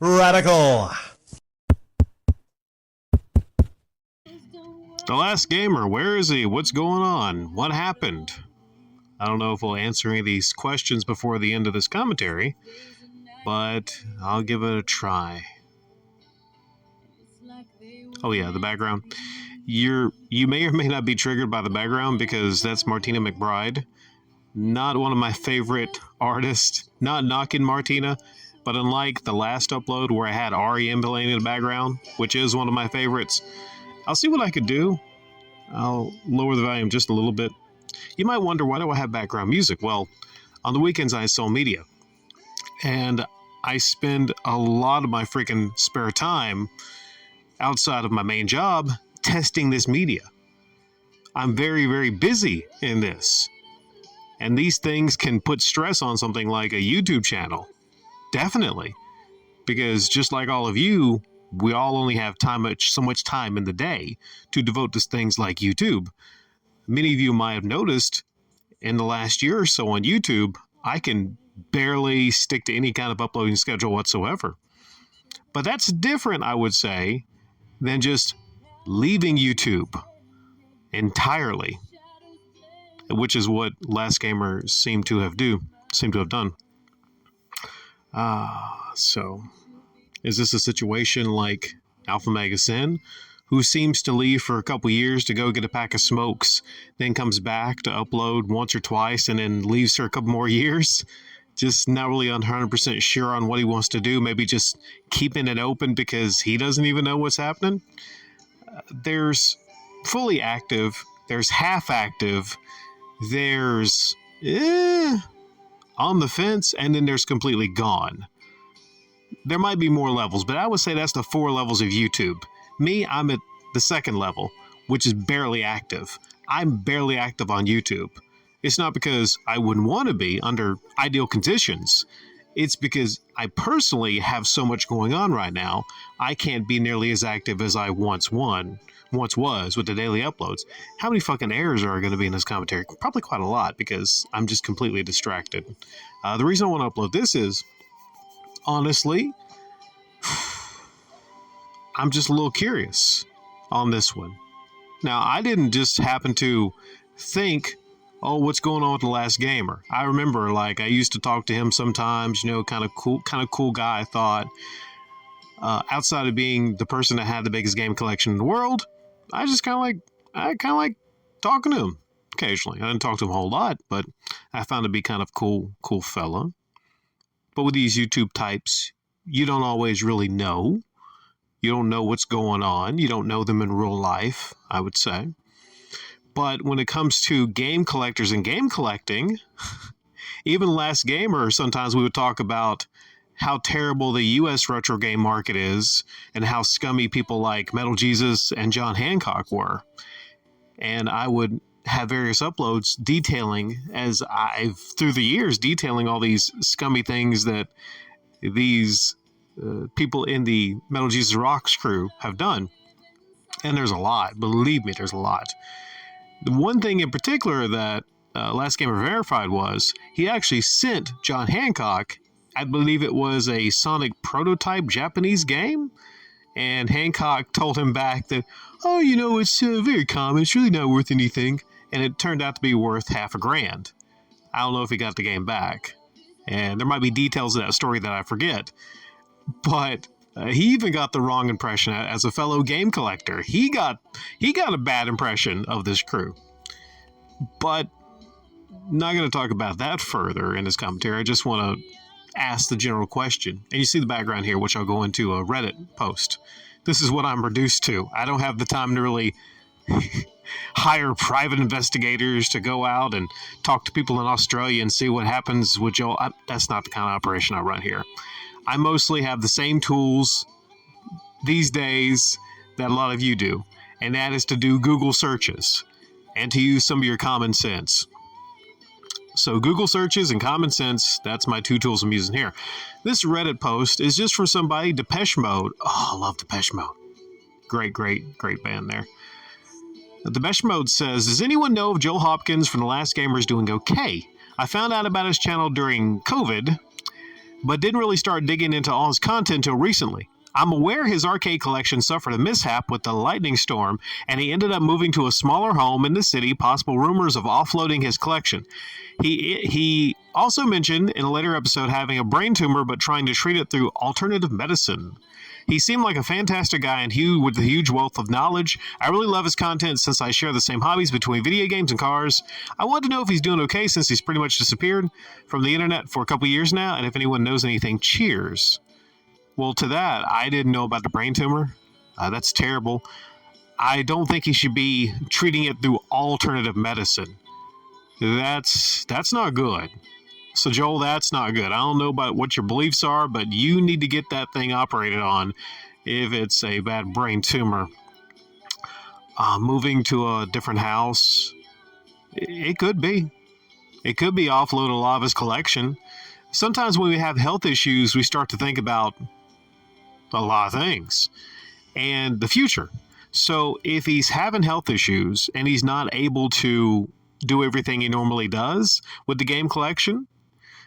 Radical. The Last Gamer, where is he? What's going on? What happened? I don't know if we'll answer any of these questions before the end of this commentary, but I'll give it a try. Oh yeah, the background. You may or may not be triggered by the background because that's Martina McBride. Not one of my favorite artists. Not knocking Martina, but unlike the last upload where I had REM playing in the background, which is one of my favorites, I'll see what I could do. I'll lower the volume just a little bit. You might wonder, why do I have background music? Well, on the weekends I sell media, and I spend a lot of my freaking spare time outside of my main job testing this media. I'm very, very busy in this. And these things can put stress on something like a YouTube channel. Definitely. Because just like all of you, we all only have so much time in the day to devote to things like YouTube. Many of you might have noticed in the last year or so on YouTube, I can barely stick to any kind of uploading schedule whatsoever. But that's different, I would say, than just leaving YouTube entirely, which is what Last Gamer seem to have done. So is this a situation like Alpha Mega Sin, who seems to leave for a couple years to go get a pack of smokes, then comes back to upload once or twice and then leaves for a couple more years? Just not really 100% sure on what he wants to do. Maybe just keeping it open because he doesn't even know what's happening. There's fully active. There's half active. There's on the fence, and then there's completely gone. There might be more levels, but I would say that's the 4 levels of YouTube. Me, I'm at the second level, which is barely active. I'm barely active on YouTube. It's not because I wouldn't want to be under ideal conditions. It's because I personally have so much going on right now, I can't be nearly as active as I once was with the daily uploads. How many fucking errors are going to be in this commentary? Probably quite a lot, because I'm just completely distracted. The reason I want to upload this is, honestly, I'm just a little curious on this one. Now, I didn't just happen to think, oh, what's going on with The Last Gamer? I remember, I used to talk to him sometimes, kind of cool guy, I thought. Outside of being the person that had the biggest game collection in the world, I kind of like talking to him occasionally. I didn't talk to him a whole lot, but I found him to be kind of cool fella. But with these YouTube types, you don't always really know. You don't know what's going on. You don't know them in real life, I would say. But when it comes to game collectors and game collecting, even Last Gamer, sometimes we would talk about how terrible the U.S. retro game market is and how scummy people like Metal Jesus and John Hancock were. And I would have various uploads detailing, through the years, detailing all these scummy things that these people in the Metal Jesus Rocks crew have done. And there's a lot. Believe me, there's a lot. The one thing in particular that Last Gamer verified was he actually sent John Hancock, I believe it was a Sonic prototype Japanese game, and Hancock told him back that, oh, it's very common, it's really not worth anything, and it turned out to be worth $500,000. I don't know if he got the game back, and there might be details of that story that I forget, but he even got the wrong impression as a fellow game collector. He got a bad impression of this crew. But not going to talk about that further in this commentary. I just want to ask the general question. And you see the background here, which I'll go into a Reddit post. This is what I'm reduced to. I don't have the time to really hire private investigators to go out and talk to people in Australia and see what happens with Joel. That's not the kind of operation I run here. I mostly have the same tools these days that a lot of you do, and that is to do Google searches and to use some of your common sense. So Google searches and common sense, that's my 2 tools I'm using here. This Reddit post is just from somebody, Depeche Mode. Oh, I love Depeche Mode. Great band there. Depeche Mode says, does anyone know if Joel Hopkins from The Last Gamer is doing okay? I found out about his channel during COVID. but didn't really start digging into all his content until recently. I'm aware his arcade collection suffered a mishap with the lightning storm, and he ended up moving to a smaller home in the city, possible rumors of offloading his collection. He also mentioned in a later episode having a brain tumor but trying to treat it through alternative medicine. He seemed like a fantastic guy and with a huge wealth of knowledge. I really love his content since I share the same hobbies between video games and cars. I want to know if he's doing okay since he's pretty much disappeared from the internet for a couple years now, and if anyone knows anything, cheers. Well, to that, I didn't know about the brain tumor. That's terrible. I don't think he should be treating it through alternative medicine. That's not good. So, Joel, that's not good. I don't know about what your beliefs are, but you need to get that thing operated on if it's a bad brain tumor. Moving to a different house, it could be. It could be offload a lot of his collection. Sometimes when we have health issues, we start to think about a lot of things and the future. So if he's having health issues and he's not able to do everything he normally does with the game collection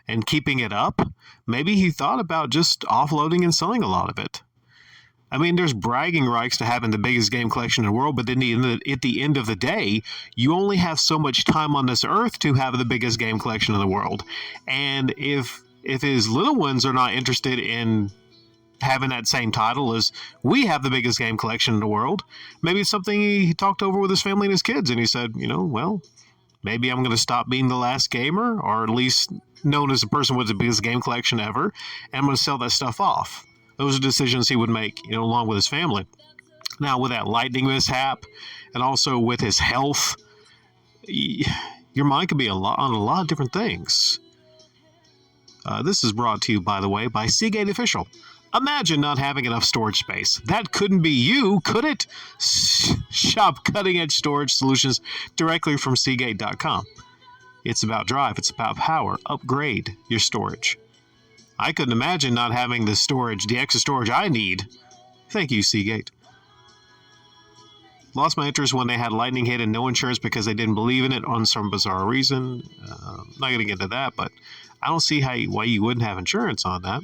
and keeping it up, maybe he thought about just offloading and selling a lot of it. I mean, there's bragging rights to having the biggest game collection in the world, but then at the end of the day, you only have so much time on this earth to have the biggest game collection in the world. And if his little ones are not interested in having that same title as we have the biggest game collection in the world, maybe it's something he talked over with his family and his kids, and he said, well, maybe I'm going to stop being the last gamer, or at least known as the person with the biggest game collection ever, and I'm going to sell that stuff off. Those are decisions he would make, along with his family. Now, with that lightning mishap, and also with his health, your mind could be on a lot of different things. This is brought to you, by the way, by Seagate Official. Imagine not having enough storage space. That couldn't be you, could it? Shop cutting-edge storage solutions directly from Seagate.com. It's about drive. It's about power. Upgrade your storage. I couldn't imagine not having the extra storage I need. Thank you, Seagate. Lost my interest when they had lightning hit and no insurance because they didn't believe in it on some bizarre reason. Not going to get into that, but I don't see why you wouldn't have insurance on that.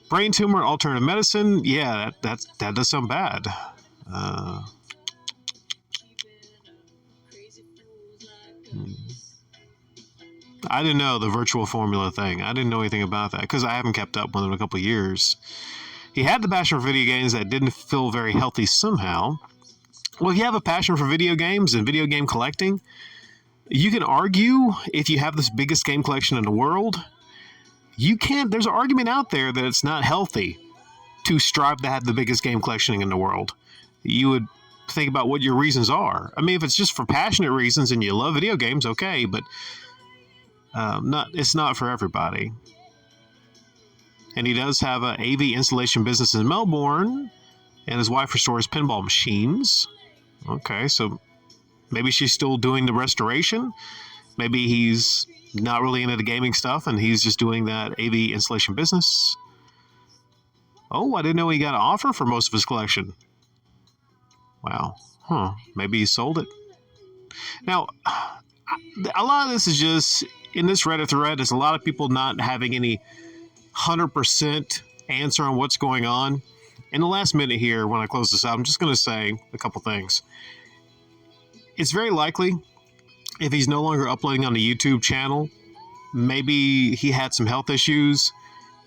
Brain tumor, alternative medicine. Yeah, that does sound bad. I didn't know the virtual formula thing. I didn't know anything about that because I haven't kept up with him in a couple of years. He had the passion for video games that didn't feel very healthy somehow. Well, if you have a passion for video games and video game collecting, you can argue if you have this biggest game collection in the world, there's an argument out there that it's not healthy to strive to have the biggest game collection in the world. You would think about what your reasons are. I mean, if it's just for passionate reasons and you love video games, okay, but it's not for everybody. And he does have an AV installation business in Melbourne, and his wife restores pinball machines. Okay, so maybe she's still doing the restoration. Maybe he's not really into the gaming stuff, and he's just doing that AV installation business. Oh, I didn't know he got an offer for most of his collection. Wow. Maybe he sold it. Now, a lot of this is just, in this Reddit thread, there's a lot of people not having any 100% answer on what's going on. In the last minute here, when I close this out, I'm just going to say a couple things. It's very likely, if he's no longer uploading on the YouTube channel, maybe he had some health issues.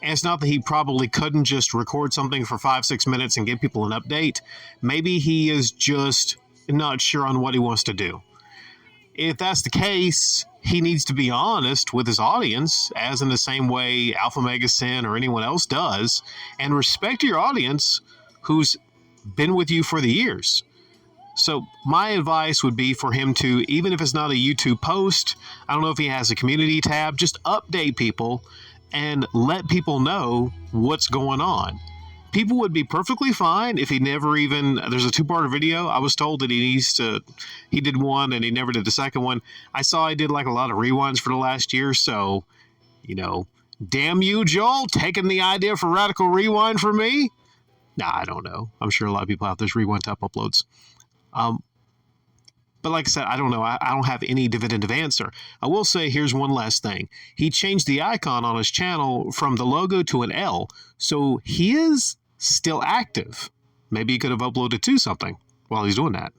And it's not that he probably couldn't just record something for 5-6 minutes and give people an update. Maybe he is just not sure on what he wants to do. If that's the case, he needs to be honest with his audience, as in the same way Alpha Mega Sin or anyone else does, and respect your audience who's been with you for the years. So my advice would be for him to, even if it's not a YouTube post, I don't know if he has a community tab, just update people and let people know what's going on. People would be perfectly fine if he never even, there's a 2-part video. I was told that he did one and he never did the second one. I saw he did like a lot of rewinds for the last year. So, damn you, Joel, taking the idea for Radical Rewind from me? Nah, I don't know. I'm sure a lot of people have those rewind type uploads. But like I said, I don't know. I don't have any definitive answer. I will say here's one last thing. He changed the icon on his channel from the logo to an L, so he is still active. Maybe he could have uploaded to something while he's doing that.